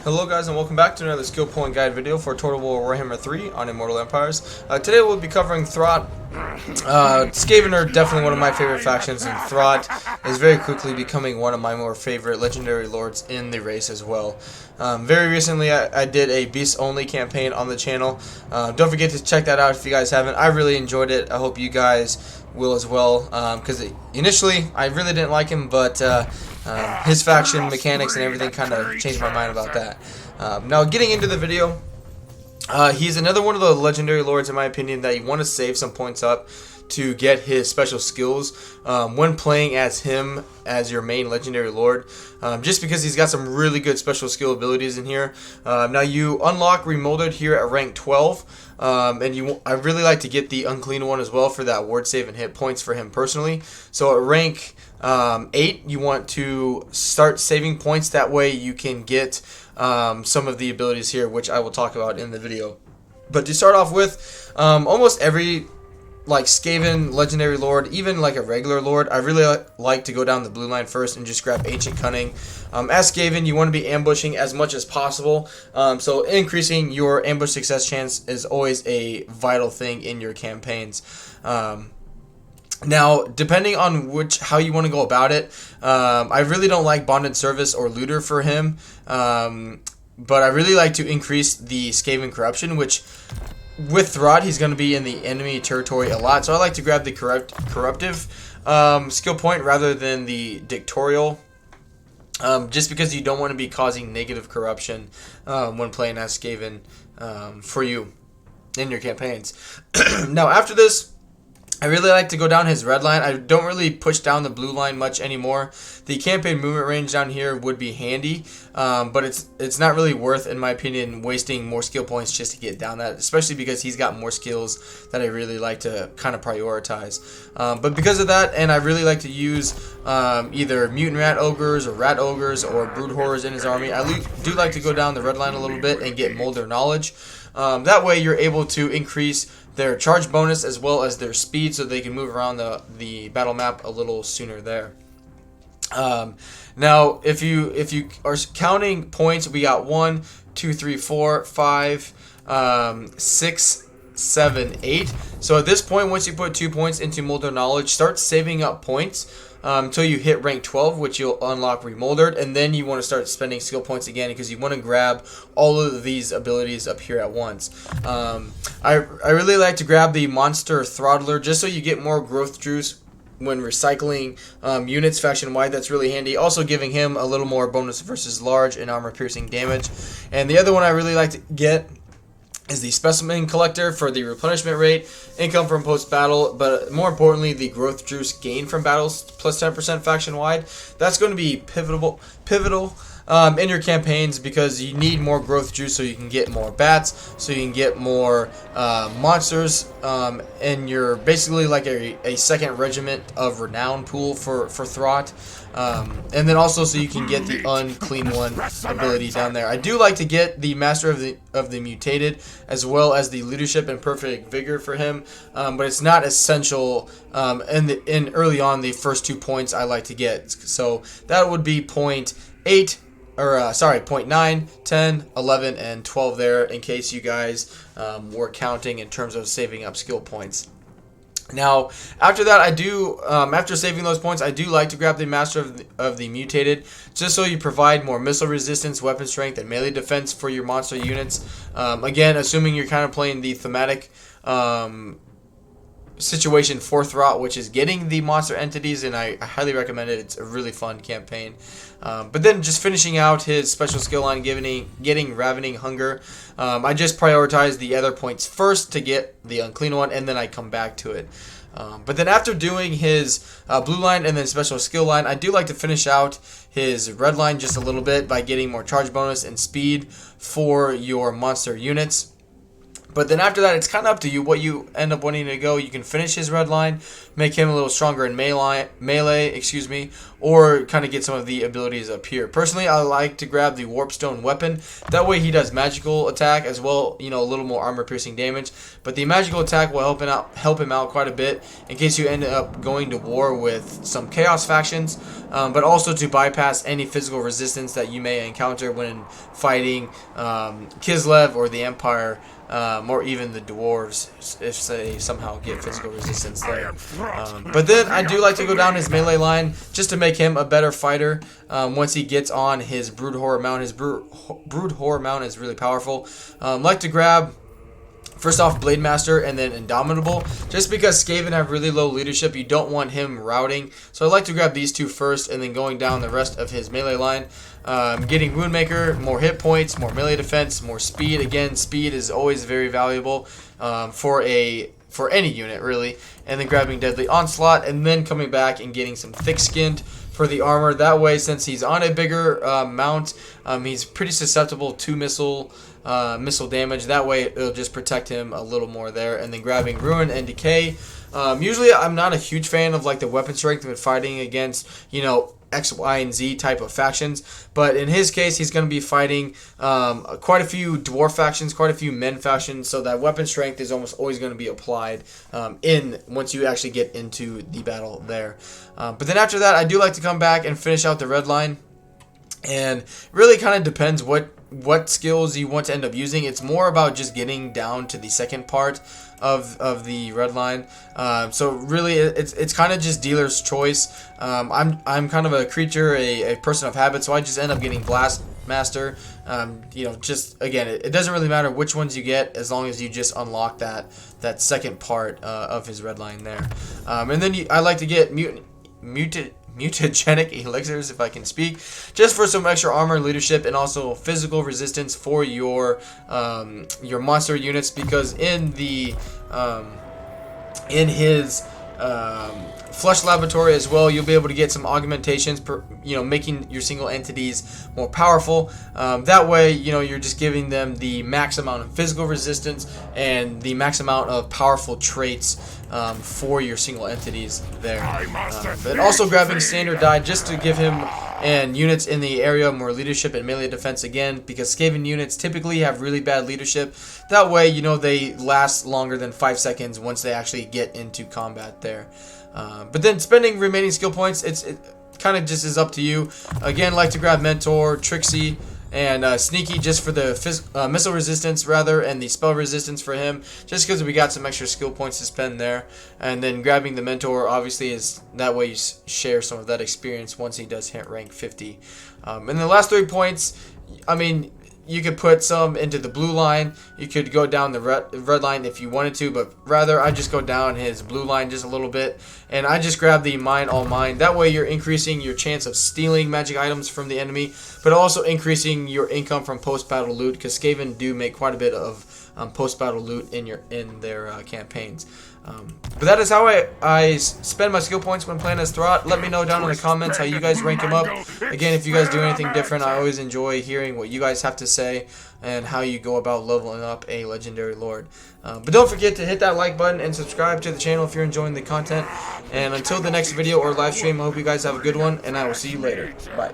Hello guys, and welcome back to another skill point guide video for Total War Warhammer 3 on Immortal Empires. Today we'll be covering Throt. Skaven are definitely one of my favorite factions, and Throt is very quickly becoming one of my more favorite legendary lords in the race as well. Very recently I did a Beast Only campaign on the channel. Don't forget to check that out if you guys haven't. I really enjoyed it. I hope you guys will as well, because initially I really didn't like him, but his faction mechanics and everything kind of changed my mind about that. Now getting into the video, he's another one of the legendary lords in my opinion that you want to save some points up to get his special skills when playing as him as your main legendary lord, just because he's got some really good special skill abilities in here. Now you unlock Remolded here at rank 12, and I really like to get the Unclean one as well for that ward save and hit points for him personally. So at rank 8 you want to start saving points, that way you can get some of the abilities here, which I will talk about in the video. But to start off with, almost every Skaven legendary lord, even like a regular lord, I really like to go down the blue line first and just grab Ancient Cunning. As Skaven, you want to be ambushing as much as possible, so increasing your ambush success chance is always a vital thing in your campaigns. Now, depending on how you want to go about it, I really don't like Bonded Service or Looter for him, but I really like to increase the Skaven Corruption, which with Throt, he's going to be in the enemy territory a lot, so I like to grab the corruptive skill point rather than the dictatorial, just because you don't want to be causing negative corruption when playing as Skaven for you in your campaigns. Now, after this, I really like to go down his red line. I don't really push down the blue line much anymore. The campaign movement range down here would be handy, but it's not really worth, in my opinion, wasting more skill points just to get down that, especially because he's got more skills that I really like to kind of prioritize. But because of that, and I really like to use either Mutant Rat Ogres or Rat Ogres or Brood Horrors in his army, I do like to go down the red line a little bit and get Molder Knowledge. That way you're able to increase their charge bonus as well as their speed, so they can move around the battle map a little sooner there. Now, if you are counting points, we got 1, 2, 3, 4, 5, 6, 7, 8. So at this point, once you put 2 points into Molder Knowledge, start saving up points until you hit rank 12, which you'll unlock Remolded, and then you want to start spending skill points again because you want to grab all of these abilities up here at once. I really like to grab the Monster Throttler just so you get more growth juice when recycling units faction wide. That's really handy. Also giving him a little more bonus versus large and armor piercing damage. And the other one I really like to get is the Specimen Collector for the replenishment rate, income from post-battle, but more importantly, the growth juice gained from battles plus 10% faction-wide. That's going to be pivotal in your campaigns because you need more growth juice so you can get more bats, so you can get more monsters, and you're basically like a second regiment of renown pool for Throt. And then also so you can get the Unclean one ability down there. I do like to get the Master of the Mutated as well as the Leadership and Perfect Vigor for him, but it's not essential in early on the first 2 points I like to get. So that would be point 9, 10, 11, and 12 there, in case you guys were counting in terms of saving up skill points. Now, after that, after saving those points, I do like to grab the Master of the Mutated, just so you provide more missile resistance, weapon strength, and melee defense for your monster units. Again, assuming you're kind of playing the thematic situation for Throt, which is getting the monster entities, and I highly recommend it. It's a really fun campaign. But then just finishing out his special skill line, getting Ravening Hunger. I just prioritize the other points first to get the Unclean one, and then I come back to it. But then after doing his blue line and then special skill line, I do like to finish out his red line just a little bit by getting more charge bonus and speed for your monster units. But then after that, it's kind of up to you what you end up wanting to go. You can finish his red line, make him a little stronger in melee, or kind of get some of the abilities up here. Personally, I like to grab the Warpstone weapon. That way he does magical attack as well, you know, a little more armor piercing damage. But the magical attack will help him out quite a bit in case you end up going to war with some Chaos factions, but also to bypass any physical resistance that you may encounter when fighting Kislev or the Empire. Or even the dwarves, if they somehow get physical resistance there. But then I do like to go down his melee line just to make him a better fighter. Once he gets on his Brood Horror mount, his Brood Horror mount is really powerful. Like to grab first off Blade Master and then Indomitable, just because Skaven have really low leadership. You don't want him routing, so I like to grab these two first and then going down the rest of his melee line. Getting Woundmaker, more hit points, more melee defense, more speed. Again, speed is always very valuable for any unit really. And then grabbing Deadly Onslaught, and then coming back and getting some Thick Skinned for the armor. That way, since he's on a bigger mount, he's pretty susceptible to missile damage. That way, it'll just protect him a little more there. And then grabbing Ruin and Decay. Usually, I'm not a huge fan of like the weapon strength when fighting against, you know, X, Y, and Z type of factions, but in his case, he's going to be fighting quite a few dwarf factions, quite a few men factions, so that weapon strength is almost always going to be applied once you actually get into the battle there. But then after that, I do like to come back and finish out the red line, and really kind of depends what skills you want to end up using. It's more about just getting down to the second part of the red line. So really, it's kind of just dealer's choice. I'm kind of a creature, a person of habit, so I just end up getting Blast Master. You know, just again, it doesn't really matter which ones you get as long as you just unlock that second part of his red line there. And then I like to get mutagenic elixirs, if I can speak, just for some extra armor, leadership, and also physical resistance for your monster units, because in his Flush Laboratory as well, you'll be able to get some augmentations, making your single entities more powerful. That way, you're just giving them the max amount of physical resistance and the max amount of powerful traits for your single entities there. But also grabbing Standard Die just to give him and units in the area more leadership and melee defense again, because Skaven units typically have really bad leadership. That way, they last longer than 5 seconds once they actually get into combat there. But then spending remaining skill points, it kind of just is up to you. Again, like to grab Mentor, Trixie, and Sneaky just for the missile resistance and the spell resistance for him, just because we got some extra skill points to spend there. And then grabbing the Mentor obviously is that way you share some of that experience once he does hit rank 50. And the last 3 points, I mean, you could put some into the blue line. You could go down the red line if you wanted to, but rather I just go down his blue line just a little bit, and I just grab the Mine All Mine. That way you're increasing your chance of stealing magic items from the enemy, but also increasing your income from post-battle loot, because Skaven do make quite a bit of post-battle loot in their campaigns. But that is how I spend my skill points when playing as Throt. Let me know down in the comments how you guys rank him up. Again, if you guys do anything different, I always enjoy hearing what you guys have to say and how you go about leveling up a legendary lord. But don't forget to hit that like button and subscribe to the channel if you're enjoying the content. And until the next video or live stream, I hope you guys have a good one, and I will see you later. Bye.